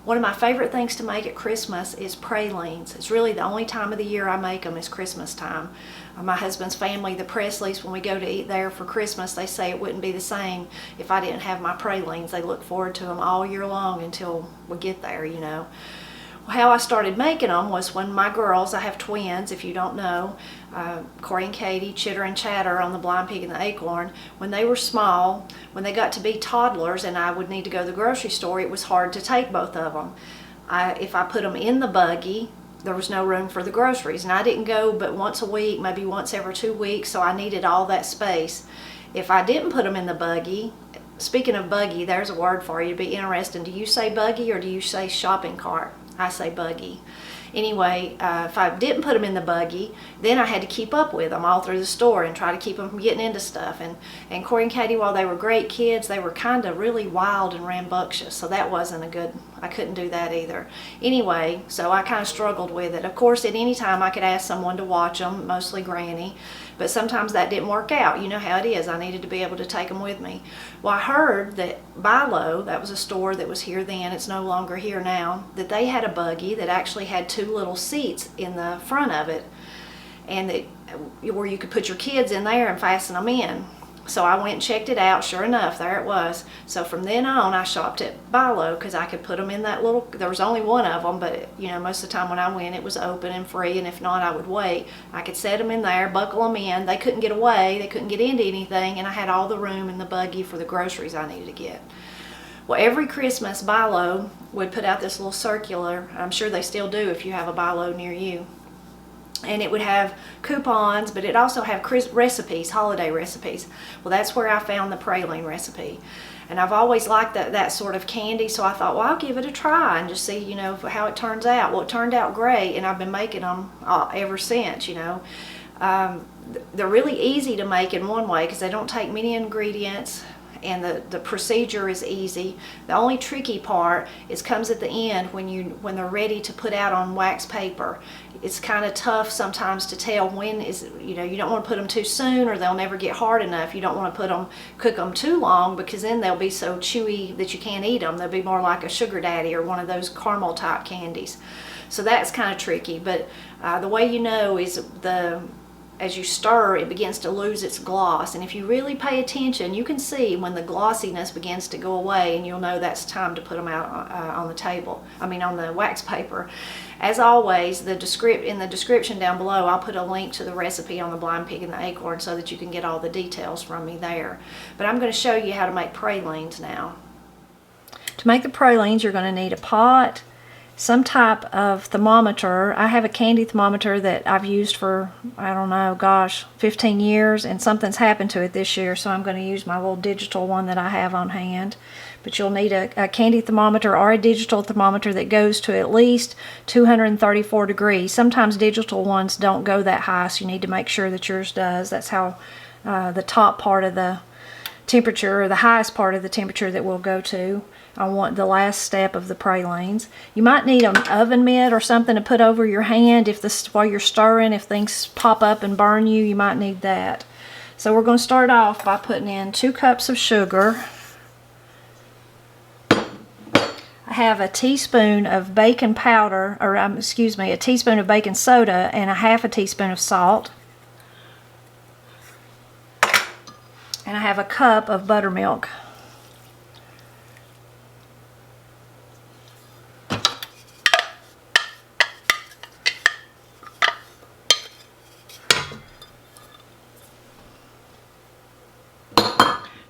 One of my favorite things to make at Christmas is pralines. It's really the only time of the year I make them is Christmas time. My husband's family, the Presleys, when we go to eat there for Christmas, they say it wouldn't be the same if I didn't have my pralines. They look forward to them all year long until we get there, you know. How I started making them was when my girls, I have twins, if you don't know, Corey and Katie, Chitter and Chatter on the Blind Pig and the Acorn, when they were small, when they got to be toddlers and I would need to go to the grocery store, it was hard to take both of them. If I put them in the buggy, there was no room for the groceries, and I didn't go but once a week, maybe once every 2 weeks, so I needed all that space. If I didn't put them in the buggy, speaking of buggy, there's a word for you to be interesting. Do you say buggy or do you say shopping cart? I say buggy. Anyway, if I didn't put them in the buggy, then I had to keep up with them all through the store and try to keep them from getting into stuff. And Corey and Katie, while they were great kids, they were kind of really wild and rambunctious, so that wasn't a good, I couldn't do that either. Anyway, so I kind of struggled with it. Of course, at any time I could ask someone to watch them, mostly Granny, but sometimes that didn't work out. You know how it is. I needed to be able to take them with me. Well, I heard that Bilo, that was a store that was here then, it's no longer here now, that they had a buggy that actually had 2 little seats in the front of it, and that where you could put your kids in there and fasten them in. So I went and checked it out. Sure enough, there it was. So from then on, I shopped at Bilo because I could put them in that little, there was only one of them, but you know, most of the time when I went, it was open and free, and if not, I would wait. I could set them in there, buckle them in. They couldn't get away, they couldn't get into anything, and I had all the room in the buggy for the groceries I needed to get. Well, every Christmas, Bilo would put out this little circular. I'm sure they still do if you have a Bilo near you. And it would have coupons, but it also have recipes, holiday recipes. Well, that's where I found the praline recipe. And I've always liked that sort of candy, so I thought, well, I'll give it a try and just see, you know, how it turns out. Well, it turned out great, and I've been making them ever since, you know. They're really easy to make in one way because they don't take many ingredients, and the procedure is easy. The only tricky part comes at the end when they're ready to put out on wax paper. It's kind of tough sometimes to tell when you know, you don't want to put them too soon or they'll never get hard enough. You don't want to cook them too long because then they'll be so chewy that you can't eat them. They'll be more like a sugar daddy or one of those caramel type candies. So that's kind of tricky, but the way you know is as you stir, it begins to lose its gloss, and if you really pay attention, you can see when the glossiness begins to go away, and you'll know that's time to put them out on the table, on the wax paper. As always, in the description down below, I'll put a link to the recipe on the Blind Pig and the Acorn so that you can get all the details from me there. But I'm going to show you how to make pralines now. To make the pralines, you're going to need a pot, some type of thermometer. I have a candy thermometer that I've used for, I don't know, gosh, 15 years, and something's happened to it this year, so I'm going to use my little digital one that I have on hand. But you'll need a candy thermometer or a digital thermometer that goes to at least 234 degrees. Sometimes digital ones don't go that high, so you need to make sure that yours does. That's how the top part of the temperature, or the highest part of the temperature that we'll go to. I want the last step of the pralines. You might need an oven mitt or something to put over your hand while you're stirring. If things pop up and burn you, you might need that. So we're going to start off by putting in 2 cups of sugar. I have a teaspoon of baking powder, or excuse me, a teaspoon of baking soda and a half a teaspoon of salt. And I have a cup of buttermilk.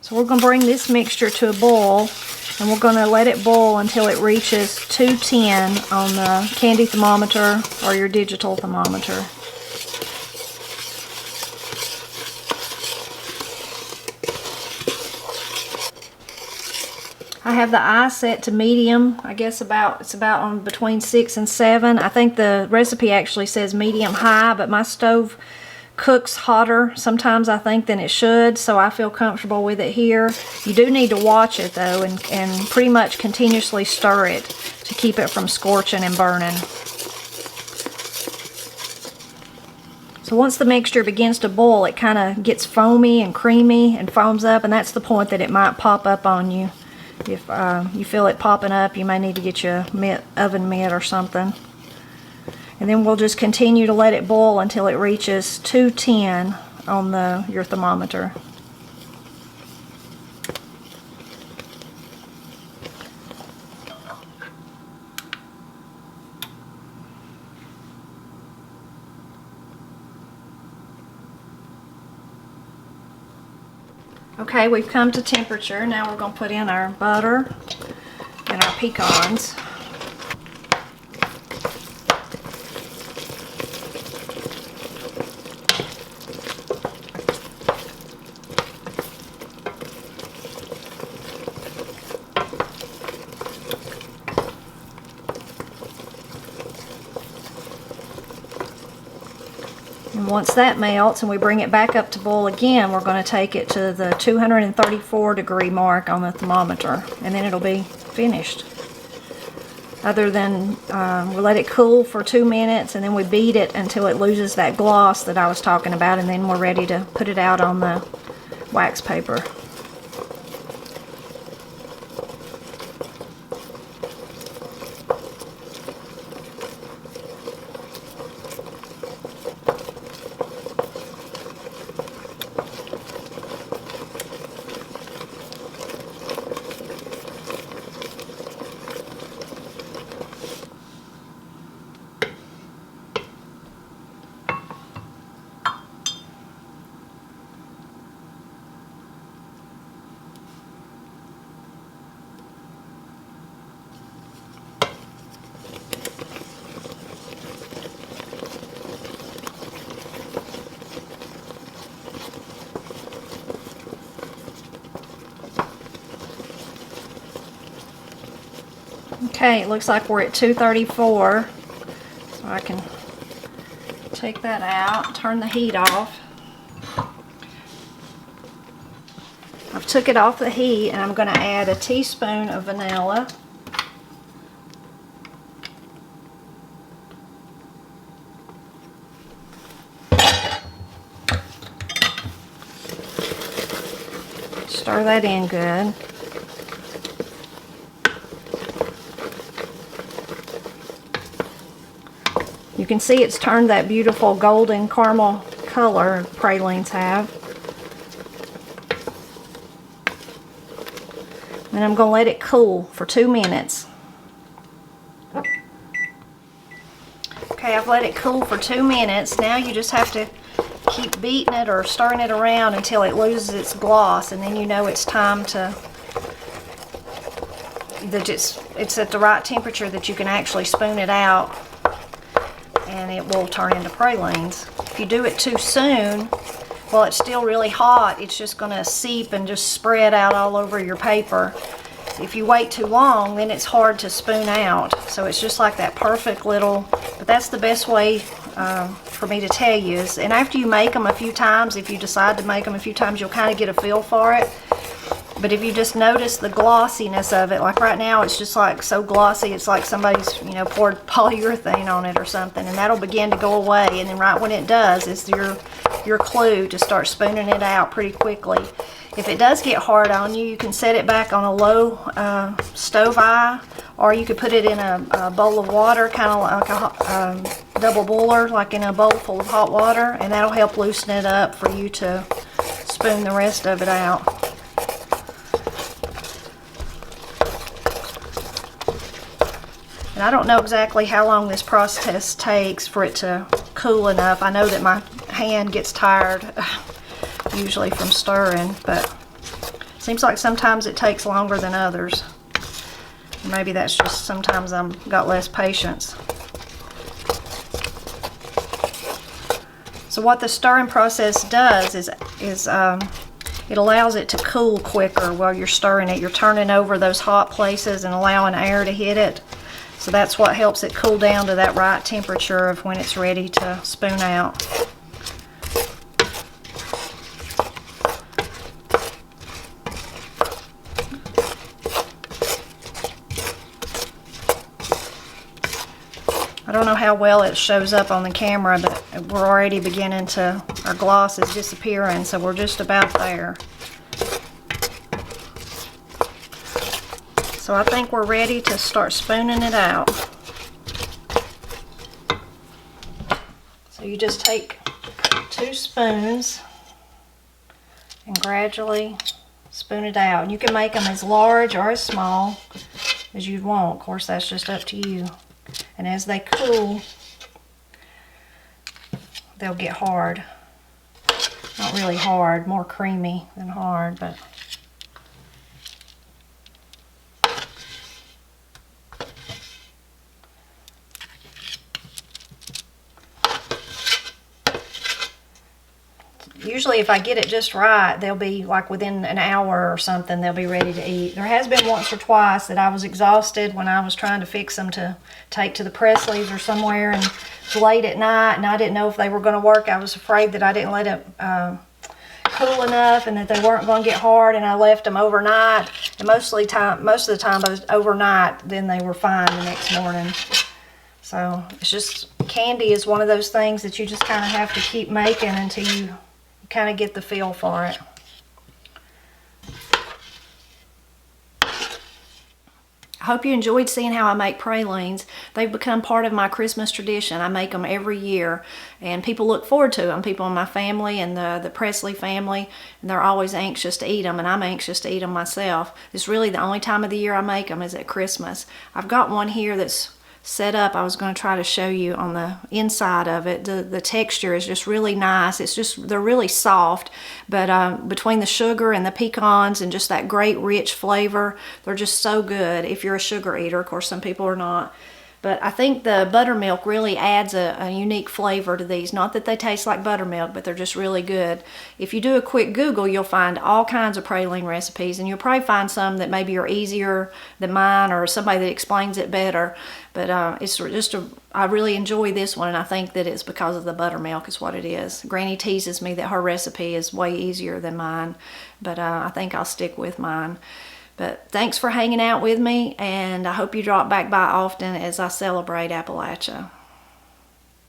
So we're going to bring this mixture to a boil, and we're going to let it boil until it reaches 210 on the candy thermometer or your digital thermometer. I have the eye set to medium. I guess it's about on between 6 and 7. I think the recipe actually says medium high, but my stove cooks hotter sometimes, I think, than it should, so I feel comfortable with it here. You do need to watch it though, and pretty much continuously stir it to keep it from scorching and burning. So once the mixture begins to boil, it kind of gets foamy and creamy and foams up, and that's the point that it might pop up on you. If you feel it popping up, you may need to get you a oven mitt or something. And then we'll just continue to let it boil until it reaches 210 on your thermometer. Okay, we've come to temperature. Now we're going to put in our butter and our pecans. And once that melts and we bring it back up to boil again, we're going to take it to the 234 degree mark on the thermometer, and then it'll be finished. Other than we let it cool for 2 minutes, and then we beat it until it loses that gloss that I was talking about, and then we're ready to put it out on the wax paper. Okay, it looks like we're at 234, so I can take that out, turn the heat off. I've took it off the heat, and I'm going to add a teaspoon of vanilla. Stir that in good. You can see it's turned that beautiful golden caramel color pralines have. And I'm going to let it cool for 2 minutes. Okay, I've let it cool for 2 minutes. Now you just have to keep beating it or stirring it around until it loses its gloss, and then you know it's time to, that it's at the right temperature that you can actually spoon it out, and it will turn into pralines. If you do it too soon, while it's still really hot, it's just going to seep and just spread out all over your paper. If you wait too long, then it's hard to spoon out. So it's just like that perfect little, but that's the best way for me to tell you is, and after you make them a few times, if you decide to make them a few times, you'll kind of get a feel for it. But if you just notice the glossiness of it, like right now it's just like so glossy, it's like somebody's, you know, poured polyurethane on it or something, and that'll begin to go away, and then right when it does is your clue to start spooning it out pretty quickly. If it does get hard on you, you can set it back on a low stove eye, or you could put it in a bowl of water, kind of like a double boiler, like in a bowl full of hot water, and that'll help loosen it up for you to spoon the rest of it out. And I don't know exactly how long this process takes for it to cool enough. I know that my hand gets tired usually from stirring, but it seems like sometimes it takes longer than others. Maybe that's just sometimes I've got less patience. So what the stirring process does is it allows it to cool quicker while you're stirring it. You're turning over those hot places and allowing air to hit it. So that's what helps it cool down to that right temperature of when it's ready to spoon out. I don't know how well it shows up on the camera, but we're already beginning to, our gloss is disappearing, so we're just about there. So I think we're ready to start spooning it out. So you just take 2 spoons and gradually spoon it out. You can make them as large or as small as you'd want. Of course, that's just up to you. And as they cool, they'll get hard. Not really hard, more creamy than hard, but usually if I get it just right, they'll be like within an hour or something, they'll be ready to eat. There has been once or twice that I was exhausted when I was trying to fix them to take to the Presleys or somewhere, and it's late at night and I didn't know if they were going to work. I was afraid that I didn't let it cool enough and that they weren't going to get hard, and I left them overnight. And most of the time I was overnight, then they were fine the next morning. So it's just, candy is one of those things that you just kind of have to keep making until you kind of get the feel for it. I hope you enjoyed seeing how I make pralines. They've become part of my Christmas tradition. I make them every year, and people look forward to them. People in my family and the Presley family, and they're always anxious to eat them, and I'm anxious to eat them myself. It's really the only time of the year I make them is at Christmas. I've got one here that's set up. I was going to try to show you on the inside of it. The texture is just really nice. It's just, they're really soft, but between the sugar and the pecans and just that great rich flavor, they're just so good if you're a sugar eater. Of course, some people are not. But I think the buttermilk really adds a unique flavor to these. Not that they taste like buttermilk, but they're just really good. If you do a quick Google, you'll find all kinds of praline recipes, and you'll probably find some that maybe are easier than mine or somebody that explains it better. But it's just I really enjoy this one, and I think that it's because of the buttermilk is what it is. Granny teases me that her recipe is way easier than mine, but I think I'll stick with mine. But thanks for hanging out with me, and I hope you drop back by often as I celebrate Appalachia.